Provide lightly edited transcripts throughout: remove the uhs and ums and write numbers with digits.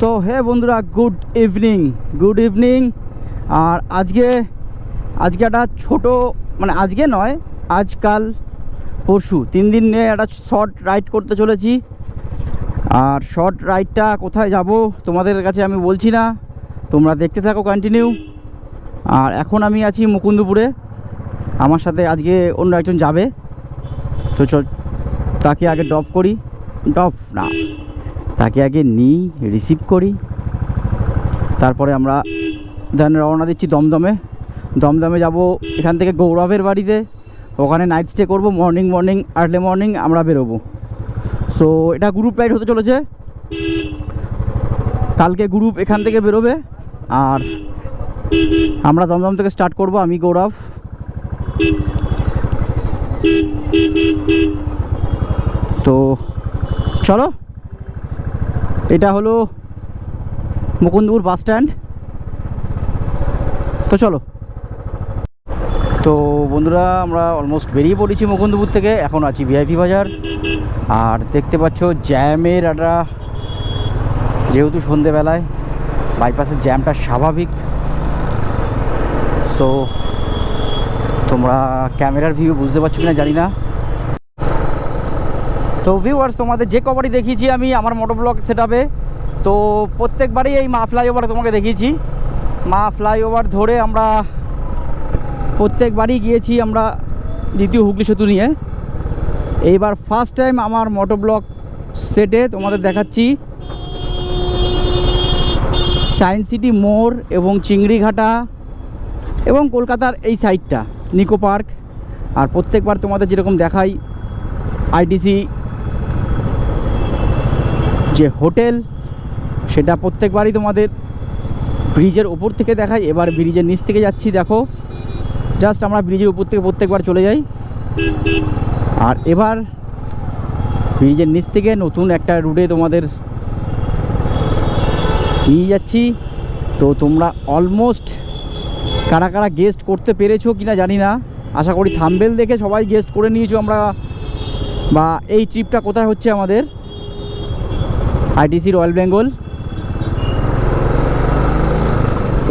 So hey বন্ধুরা, good evening. আর আজকে একটা ছোট, মানে আজকে নয়, আজকাল পরশু 3 দিন নিয়ে একটা শর্ট রাইড করতে চলেছি। আর শর্ট রাইডটা কোথায় যাব তোমাদের কাছে আমি বলছি না, তোমরা দেখতে থাকো কন্টিনিউ। আর এখন আমি আছি মুকুন্দপুরে, আমার সাথে আজকে অন্য একজন যাবে, তো তাকে আগে তাকে আগে নিই, রিসিভ করি, তারপরে আমরা দেন রওনা দিচ্ছি দমদমে যাব। এখান থেকে গৌরবের বাড়িতে, ওখানে নাইট স্টে করবো। আর্লি মর্নিং আমরা বেরোবো। সো এটা গ্রুপ রাইড হতে চলেছে। কালকে গ্রুপ এখান থেকে বেরোবে, আর আমরা দমদম থেকে স্টার্ট করব। আমি গৌরব, তো চলো। এটা হলো মুকুন্দপুর বাস স্ট্যান্ড, তো চলো। তো বন্ধুরা, আমরা অলমোস্ট বেরিয়ে পড়েছি মুকুন্দপুর থেকে। এখন আছি ভিআইপি বাজার। আর দেখতে পাচ্ছ জ্যামের একটা, যেহেতু সন্ধেবেলায় বাইপাসের জ্যামটা স্বাভাবিক। সো তোমরা ক্যামেরার ভিউ বুঝতে পারছো কিনা জানি না। তো ভিউয়ার্স, তোমাদের যে কবারই দেখিয়েছি আমি আমার মোটোব্লগ সেটআপে, তো প্রত্যেকবারই এই মা ফ্লাইওভার তোমাকে দেখিয়েছি। মা ফ্লাইওভার ধরে আমরা প্রত্যেকবারই গিয়েছি আমরা দ্বিতীয় হুগলি সেতু নিয়ে। এইবার ফার্স্ট টাইম আমার মোটোব্লগ সেটে তোমাদের দেখাচ্ছি সায়েন্স সিটি মোড় এবং চিংড়িঘাটা এবং কলকাতার এই সাইডটা নিকো পার্ক। আর প্রত্যেকবার তোমাদের যেরকম দেখাই আইটিসি যে হোটেল, সেটা প্রত্যেকবারই তোমাদের ব্রিজের ওপর থেকে দেখাই। এবার ব্রিজের নিচ থেকে যাচ্ছি, দেখো জাস্ট আমরা ব্রিজের উপর থেকে প্রত্যেকবার চলে যাই। আর এবার ব্রিজের নিচ থেকে নতুন একটা রুটে তোমাদের নিয়ে যাচ্ছি। তো তোমরা অলমোস্ট কারা কারা গেস্ট করতে পেরেছো কিনা জানি না, আশা করি থাম্বনেল দেখে সবাই গেস্ট করে নিয়েছো আমরা, বা এই ট্রিপটা কোথায় হচ্ছে আমাদের। আইটিসি রয়্যাল বেঙ্গল,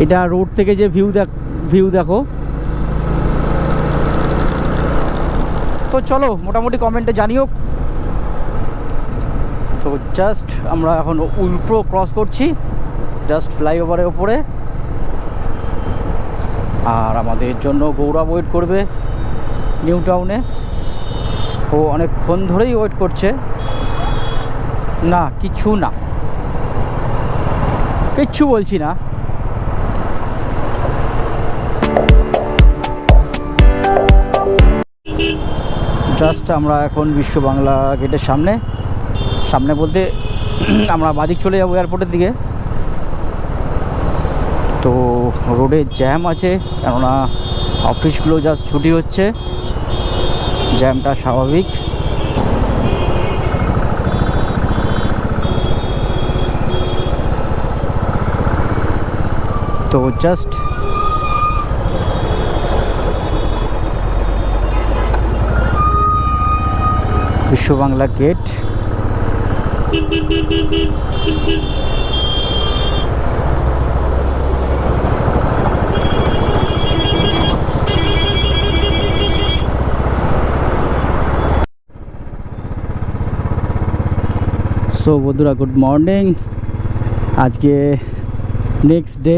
এটা রোড থেকে যে ভিউ দেখো। তো চলো, মোটামুটি কমেন্টে জানিও। তো জাস্ট আমরা এখন উইপ্রো ক্রস করছি, জাস্ট ফ্লাইওভারের ওপরে। আর আমাদের জন্য গৌরব ওয়েট করবে নিউ টাউনে। ও অনেকক্ষণ ধরেই ওয়েট করছে। না, কিচ্ছু বলছি না। জাস্ট আমরা এখন বিশ্ব বাংলা গেটের সামনে বলতে আমরা বাদিক চলে যাবো এয়ারপোর্টের দিকে। তো রোডে জ্যাম আছে, কেননা অফিসগুলো জাস্ট ছুটি হচ্ছে, জ্যামটা স্বাভাবিক। তো জাস্ট বিশ্ব বাংলা গেট। সো বন্ধুরা, গুড মর্নিং। আজকে নেক্সট ডে,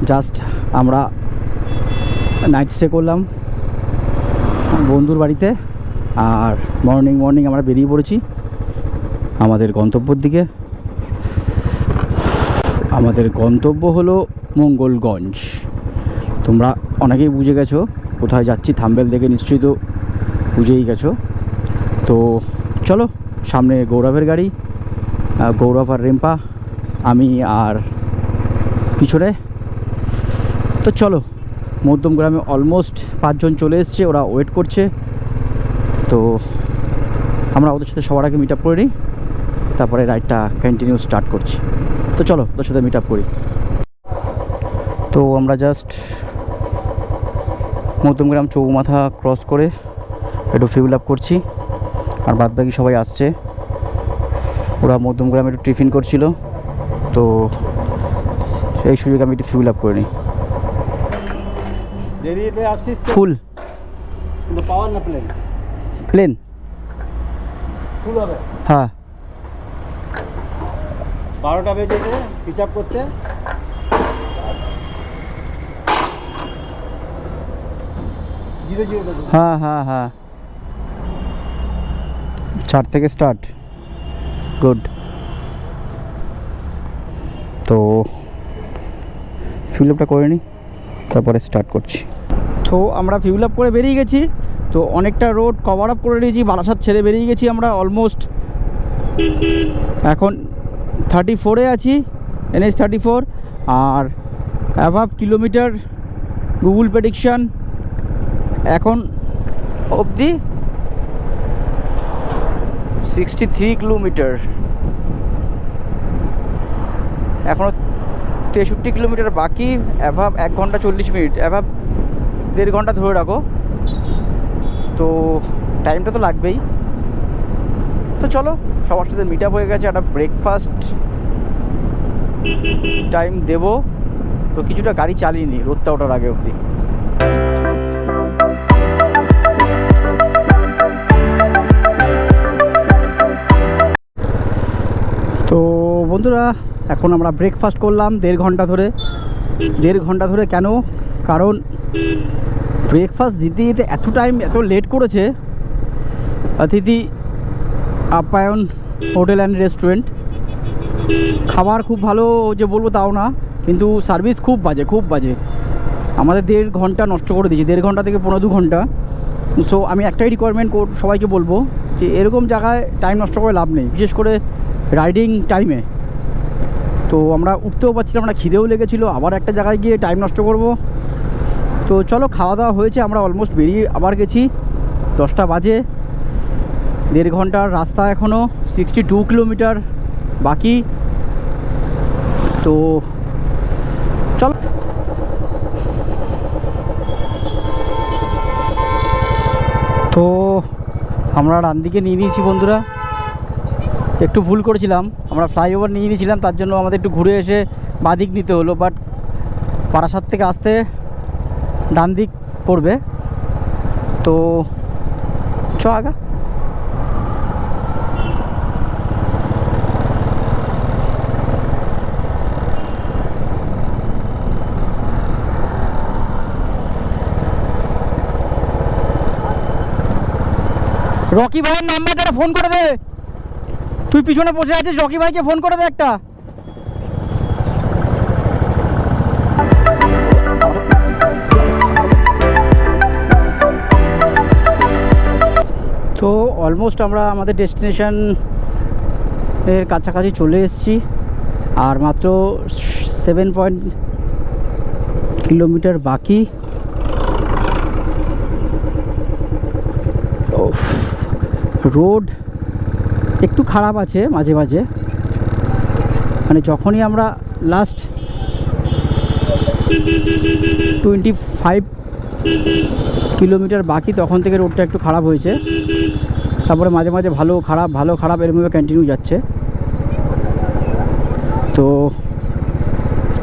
জাস্ট আমরা নাইট স্টে করলাম বন্ধুর বাড়িতে। আর মর্নিং আমরা বেরিয়ে পড়েছি আমাদের গন্তব্যের দিকে। আমাদের গন্তব্য হলো মঙ্গলগঞ্জ। তোমরা অনেকেই বুঝে গেছো কোথায় যাচ্ছি, থাম্বনেল দেখে নিশ্চয়ই তো বুঝেই গেছো। তো চলো, সামনে গৌরবের গাড়ি, গৌরব আর রিম্পা, আমি আর পিছনে। তো চলো, মধ্যমগ্রামে অলমোস্ট 5 জন চলে এসছে, ওরা ওয়েট করছে। তো আমরা ওদের সাথে সবার আগে মিট আপ করে নিই, তারপরে রাইডটা কন্টিনিউ স্টার্ট করছি। তো চলো ওদের সাথে মিট আপ করি। তো আমরা জাস্ট মধ্যমগ্রাম চৌমাথা ক্রস করে একটু ফিউল আপ করছি, আর বাদবাকি সবাই আসছে। ওরা মধ্যমগ্রামে একটু টিফিন করছিল, তো এই সুযোগে আমি একটু ফিউল আপ করে নিই। ফুল পাওয়ার না প্লেন প্লেন ফুল হবে। হ্যাঁ 12টা বেজেছে পিচ আপ করতে। জিরো জিরো হ্যাঁ হ্যাঁ হ্যাঁ 4 থেকে স্টার্ট। গুড। তো ফিউল আপটা করে নিই, তারপরে স্টার্ট করছি। তো আমরা ফিউল আপ করে বেরিয়ে গেছি। তো অনেকটা রোড কভার আপ করে নিয়েছি, বারাসাত ছেড়ে বেরিয়ে গেছি আমরা অলমোস্ট। এখন 34-এ আছি, NH 34। আর অ্যাভাব কিলোমিটার গুগল প্রেডিকশান এখন অবধি 63 কিলোমিটার। এখনও 63 কিলোমিটার বাকি। অ্যাভাব 1 ঘন্টা 40 মিনিট, অ্যাভাব 1.5 ঘন্টা ধরে রাখো। তো টাইমটা তো লাগবেই। তো চলো, সবার সাথে মিট আপ হয়ে গেছে, একটা ব্রেকফাস্ট টাইম দেবো। তো কিছুটা গাড়ি চালিয়ে নিই রোদটা ওঠার আগে অবধি। তো বন্ধুরা, এখন আমরা ব্রেকফাস্ট করলাম 1.5 ঘন্টা ধরে। 1.5 ঘন্টা ধরে কেন? কারণ ব্রেকফাস্ট দিতে দিতে এত টাইম, এত লেট করেছে অতিথি আপ্যায়ন হোটেল অ্যান্ড রেস্টুরেন্ট। খাবার খুব ভালো যে বলবো তাও না, কিন্তু সার্ভিস খুব বাজে, খুব বাজে। আমাদের 1.5 ঘন্টা নষ্ট করে দিয়েছি, 1.5 ঘন্টা থেকে 1.5-2 ঘন্টা। সো আমি একটাই রিকোয়ারমেন্ট সবাইকে বলবো যে এরকম জায়গায় টাইম নষ্ট করে লাভ নেই, বিশেষ করে রাইডিং টাইমে। তো আমরা উঠতেও পারছিলাম না, খিদেও লেগেছিলো, আবার একটা জায়গায় গিয়ে টাইম নষ্ট করব। তো চলো, খাওয়া দাওয়া হয়েছে, আমরা অলমোস্ট বেরিয়ে আবার গেছি। 10টা বাজে। 1.5 ঘন্টার রাস্তা, এখনও 62 কিলোমিটার বাকি। তো চলো। তো আমরা ডান দিকে নিয়ে নিয়েছি বন্ধুরা। একটু ভুল করেছিলাম, আমরা ফ্লাইওভার নিয়ে নিয়েছিলাম, তার জন্য আমাদের একটু ঘুরে এসে বাদিক নিতে হলো। বাট বারাসাত থেকে আসতে ডান দিক পড়বে। তো চ আগা। রকি ভাইয়ের নাম্বারটা ফোন করে দে, তুই পিছনে বসে আছিস, রকি ভাইকে ফোন করে দে একটা। তো অলমোস্ট আমরা আমাদের ডেস্টিনেশন এর কাছাকাছি চলে এসেছি। আর মাত্র 7 কিলোমিটার বাকি। রোড একটু খারাপ আছে মাঝে মাঝে, মানে যখনই আমরা লাস্ট 25 কিলোমিটার বাকি তখন থেকে রোডটা একটু খারাপ হয়েছে। তারপরে মাঝে মাঝে ভালো খারাপ এরকমভাবে কন্টিনিউ যাচ্ছে। তো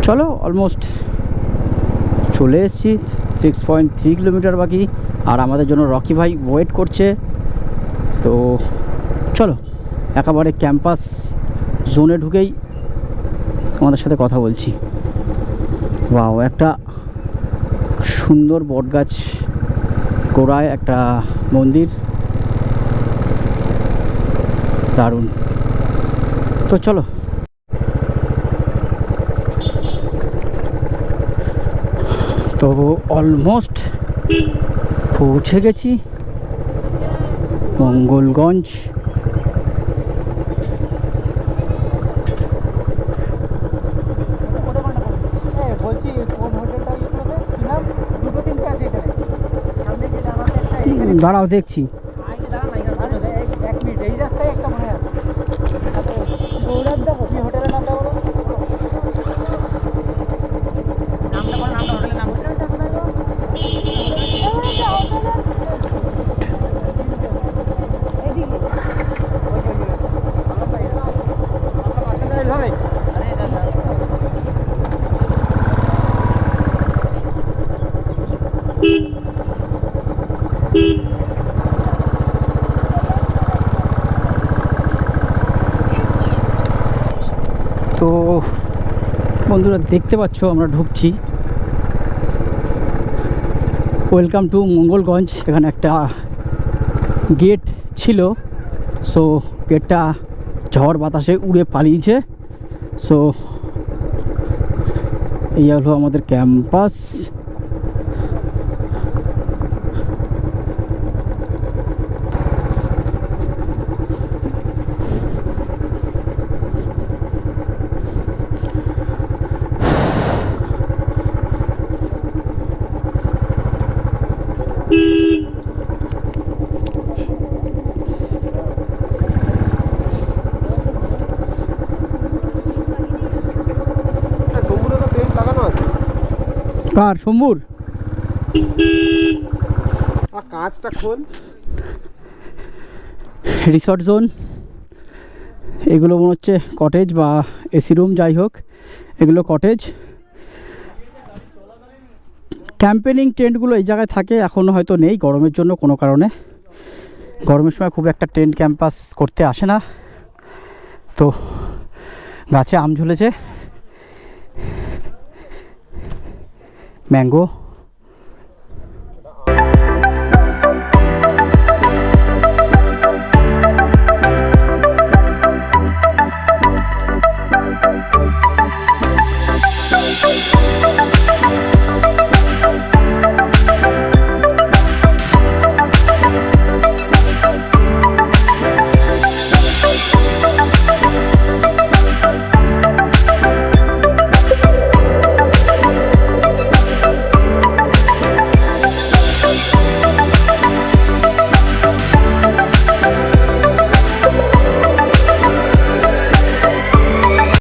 চলো, অলমোস্ট চলে এসেছি। 6.3 কিলোমিটার বাকি। আর আমাদের জন্য রকি ভাই ওয়েট করছে। তো চলো, একেবারে ক্যাম্পাস জোনে ঢুকেই তোমাদের সাথে কথা বলছি। ওয়াও, একটা সুন্দর বটগাছ গোড়ায় একটা মন্দির, দারুণ। তো চলো। তো অলমোস্ট পৌঁছে গেছি মঙ্গলগঞ্জ। দাঁড়াও দেখছি। বন্ধুরা দেখতে পাচ্ছ আমরা ঢুকছি। Welcome to Mangalganj. এখানে একটা গেট ছিল, সো গেটটা ঝড় বাতাসে উড়ে পালিয়েছে। সো এই হলো আমাদের ক্যাম্পাস। কার শম্ভুর? কাঁচটা খোল। রিসর্ট জোন, এগুলো মনে হচ্ছে কটেজ বা এসি রুম, যাই হোক এগুলো কটেজ। ক্যাম্পেনিং টেন্টগুলো এই জায়গায় থাকে, এখনও হয়তো নেই গরমের জন্য কোনো কারণে। গরমের সময় খুব একটা টেন্ট ক্যাম্পাস করতে আসে না। তো গাছে আম ঝুলেছে, ম্যাঙ্গো।